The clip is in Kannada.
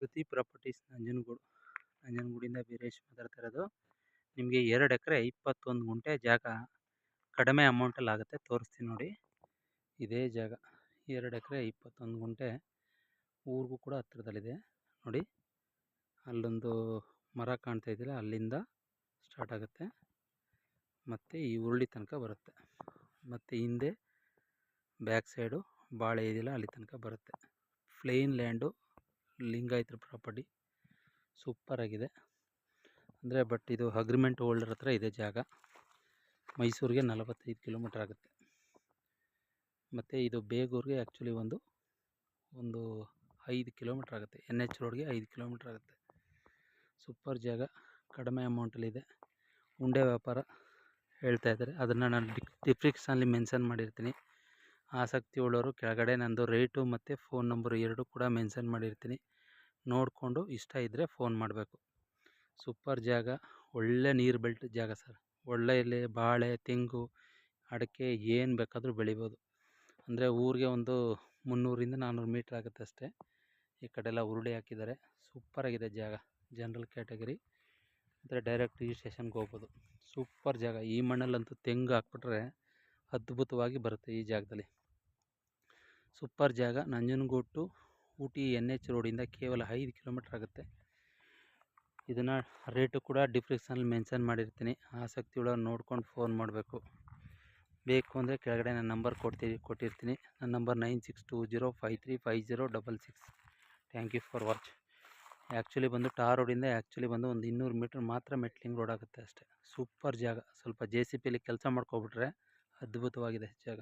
ಶ್ರುತಿ ಪ್ರಾಪರ್ಟೀಸ್ ನಂಜನಗೂಡಿಂದ ವೀರೇಶ್ ಮಾತಾಡ್ತಾ ಇರೋದು. ನಿಮಗೆ 2 ಎಕರೆ 21 ಗುಂಟೆ ಜಾಗ ಕಡಿಮೆ ಅಮೌಂಟಲ್ಲಿ ಆಗುತ್ತೆ, ತೋರಿಸ್ತೀನಿ ನೋಡಿ. ಇದೇ ಜಾಗ 2 ಎಕರೆ 21 ಗುಂಟೆ, ಊರಿಗೂ ಕೂಡ ಹತ್ತಿರದಲ್ಲಿದೆ ನೋಡಿ. ಅಲ್ಲೊಂದು ಮರ ಕಾಣ್ತಾ ಇದ್ದಿಲ್ಲ, ಅಲ್ಲಿಂದ ಸ್ಟಾರ್ಟ್ ಆಗುತ್ತೆ ಮತ್ತು ಈ ಉರುಳಿ ತನಕ ಬರುತ್ತೆ. ಮತ್ತು ಹಿಂದೆ ಬ್ಯಾಕ್ ಸೈಡು ಬಾಳೆ ಇದೆಯಲ್ಲ, ಅಲ್ಲಿ ತನಕ ಬರುತ್ತೆ. ಪ್ಲೇನ್ ಲ್ಯಾಂಡು, ಲಿಂಗಾಯತರ ಪ್ರಾಪರ್ಟಿ, ಸೂಪರಾಗಿದೆ. ಅಂದರೆ ಬಟ್ ಇದು ಅಗ್ರಿಮೆಂಟ್ ಹೋಲ್ಡರ್ ಹತ್ರ ಇದೆ ಜಾಗ. ಮೈಸೂರಿಗೆ 45 ಕಿಲೋಮೀಟ್ರ್ ಆಗುತ್ತೆ. ಮತ್ತು ಇದು ಬೇಗೂರಿಗೆ ಆ್ಯಕ್ಚುಲಿ ಒಂದು 5 ಕಿಲೋಮೀಟ್ರ್ ಆಗುತ್ತೆ. NH ರೋಡ್ಗೆ 5 ಕಿಲೋಮೀಟ್ರ್ ಆಗುತ್ತೆ. ಸೂಪರ್ ಜಾಗ, ಕಡಿಮೆ ಅಮೌಂಟಲ್ಲಿದೆ. ಉಂಡೆ ವ್ಯಾಪಾರ ಹೇಳ್ತಾ ಇದ್ದಾರೆ, ಅದನ್ನು ನಾನು ಡಿಸ್ಕ್ರಿಪ್ಷನಲ್ಲಿ ಮೆನ್ಷನ್ ಮಾಡಿರ್ತೀನಿ. ಆಸಕ್ತಿ ಉಳ್ಳವರು ಕೆಳಗಡೆ ನಂದು ರೇಟು ಮತ್ತು ಫೋನ್ ನಂಬರು 2 ಕೂಡ ಮೆನ್ಷನ್ ಮಾಡಿರ್ತೀನಿ. ನೋಡಿಕೊಂಡು ಇಷ್ಟ ಇದ್ದರೆ ಫೋನ್ ಮಾಡಬೇಕು. ಸೂಪರ್ ಜಾಗ, ಒಳ್ಳೆ ನೀರು ಬೆಲ್ಟ್ ಜಾಗ ಸರ್. ಒಳ್ಳೆ ಇಲ್ಲಿ ಬಾಳೆ, ತೆಂಗು, ಅಡಿಕೆ ಏನು ಬೇಕಾದರೂ ಬೆಳಿಬೋದು. ಅಂದರೆ ಊರಿಗೆ ಒಂದು 300 - 400 ಮೀಟ್ರ್ ಆಗುತ್ತೆ ಅಷ್ಟೇ. ಈ ಕಡೆ ಎಲ್ಲ ಉರುಳಿ ಹಾಕಿದ್ದಾರೆ. ಸೂಪರಾಗಿದೆ ಜಾಗ. ಜನರಲ್ ಕ್ಯಾಟಗರಿ ಅಂದರೆ ಡೈರೆಕ್ಟ್ ರಿಜಿಸ್ಟ್ರೇಷನ್ಗೆ ಹೋಗ್ಬೋದು. ಸೂಪರ್ ಜಾಗ. ಈ ಮಣ್ಣಲ್ಲಂತೂ ತೆಂಗು ಹಾಕ್ಬಿಟ್ರೆ ಅದ್ಭುತವಾಗಿ ಬರುತ್ತೆ ಈ ಜಾಗದಲ್ಲಿ. ಸೂಪರ್ ಜಾಗ. ನಂಜನಗೂಡು ಟು ಊಟಿ NH ರೋಡಿಂದ ಕೇವಲ 5 ಕಿಲೋಮೀಟ್ರ್ ಆಗುತ್ತೆ. ಇದನ್ನು ರೇಟು ಕೂಡ ಡಿಸ್ಕ್ರಿಪ್ಷನಲ್ಲಿ ಮೆನ್ಷನ್ ಮಾಡಿರ್ತೀನಿ. ಆಸಕ್ತಿ ಉಳ್ಳವ್ರು ನೋಡ್ಕೊಂಡು ಫೋನ್ ಮಾಡಬೇಕು. ಬೇಕು ಅಂದರೆ ಕೆಳಗಡೆ ನನ್ನ ನಂಬರ್ ಕೊಟ್ಟಿರ್ತೀನಿ. ನನ್ನ number 9620535066. Thank you for watch. Actually tar ರೋಡಿಂದ ಒಂದು 200 ಮೀಟ್ರ್ ಮಾತ್ರ ಮೆಟ್ಲಿಂಗ್ ರೋಡ್ ಆಗುತ್ತೆ ಅಷ್ಟೇ. ಸೂಪರ್ ಜಾಗ. ಸ್ವಲ್ಪ JCPಯಲ್ಲಿ ಕೆಲಸ ಮಾಡ್ಕೊಬಿಟ್ರೆ ಅದ್ಭುತವಾಗಿದೆ ಜಾಗ.